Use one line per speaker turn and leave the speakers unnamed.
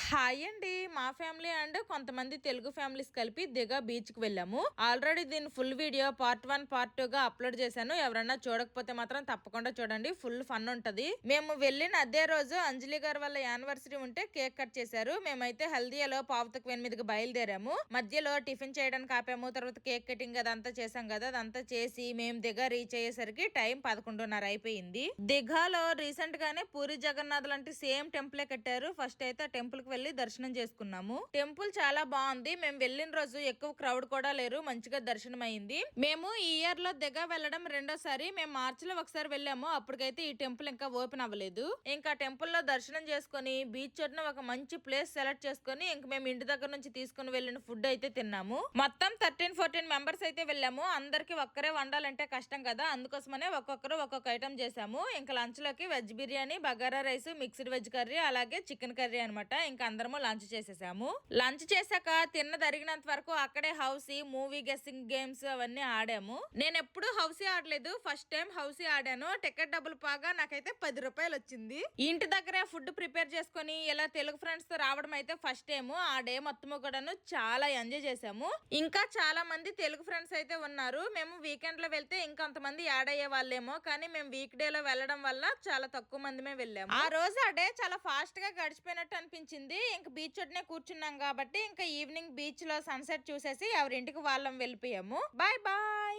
Hi అండి. మా family and కొంతమంది తెలుగు ఫ్యామిలీస్ కలిపి దిగా బీచ్ కి వెళ్ళాము. ఆల్రెడీ దీని ఫుల్ వీడియో పార్ట్ 1 పార్ట్ 2 గా అప్లోడ్ చేశాను. ఎవరన్నా చూడకపోతే మాత్రం తప్పకుండా చూడండి. ఫుల్ ఫన్ ఉంటది. మేము వెళ్ళిన అదే రోజు అంజలి గారు వాళ్ళ యానివర్సరీ ఉంటే కేక్ కట్ చేశారు. మేమైతే హల్దీయాలో 7:08కి బయలుదేరాము. మధ్యలో టిఫిన్ చేయడానికి ఆపాము. తర్వాత కేక్ కటింగ్ అదంతా చేసాం కదా, అదంతా చేసి మేము దిగా రీచ్ అయ్యేసరికి టైం 11:30 అయిపోయింది. దిఘాలో రీసెంట్ గానే పూరి జగన్నాథ్ లాంటి సేమ్ టెంపులే కట్టారు. ఫస్ట్ అయితే టెంపుల్ కి వెళ్లి దర్శనం చేసుకున్నాము. టెంపుల్ చాలా బాగుంది. మేము వెళ్ళిన రోజు ఎక్కువ క్రౌడ్ కూడా లేరు. మంచిగా దర్శనం అయింది. మేము ఈ ఇయర్ లో దిగా వెళ్ళడం రెండోసారి. మేము మార్చి లో ఒకసారి వెళ్ళాము. అప్పటికైతే ఈ టెంపుల్ ఇంకా ఓపెన్ అవ్వలేదు. ఇంకా టెంపుల్ లో దర్శనం చేసుకుని బీచ్ ఒడ్డున ఒక మంచి ప్లేస్ సెలెక్ట్ చేసుకుని ఇంక మేము ఇంటి దగ్గర నుంచి తీసుకుని వెళ్ళిన ఫుడ్ అయితే తిన్నాము. మొత్తం 13-14 మెంబర్స్ అయితే వెళ్ళాము. అందరికి ఒక్కరే వండాలంటే కష్టం కదా, అందుకోసమనే ఒక్కొక్కరు ఒక్కొక్క ఐటమ్ చేసాము. ఇంకా లంచ్ లోకి veg biryani, bagara rice, mixed veg curry, అలాగే చికెన్ కర్రీ అనమాట. ఇంకా అందరము లంచ్ చేసేసాము. లంచ్ చేశాక తిన్నది అరిగినంత వరకు అక్కడే హౌసీ, మూవీ గెస్సింగ్ గేమ్స్ అవన్నీ ఆడాము. నేను ఎప్పుడు హౌసీ ఆడలేదు, ఫస్ట్ టైం హౌసీ ఆడాను. టికెట్ డబ్బులు పాగా నాకైతే 10 రూపాయలు వచ్చింది. ఇంటి దగ్గరే ఫుడ్ ప్రిపేర్ చేసుకుని ఇలా తెలుగు ఫ్రెండ్స్ తో రావడం అయితే ఫస్ట్ టైం. ఆ డే మొత్తము కూడాను చాలా ఎంజాయ్ చేసాము. ఇంకా చాలా మంది తెలుగు ఫ్రెండ్స్ అయితే ఉన్నారు. మేము వీకెండ్ లో వెళ్తే ఇంకొంతమంది యాడ్ అయ్యే వాళ్ళేమో, కానీ మేము వీక్ డే లో వెళ్ళడం వల్ల చాలా తక్కువ మందిమే వెళ్ళాము. ఆ రోజు ఆ డే చాలా ఫాస్ట్ గా గడిచిపోయినట్టు అనిపించింది. ఇంక బీచ్ ఒడ్డునే కూర్చున్నాం కాబట్టి ఇంకా ఈవినింగ్ బీచ్ లో సన్సెట్ చూసేసి ఎవరింటికి వాళ్ళం వెళ్ళిపోయాము. Bye bye.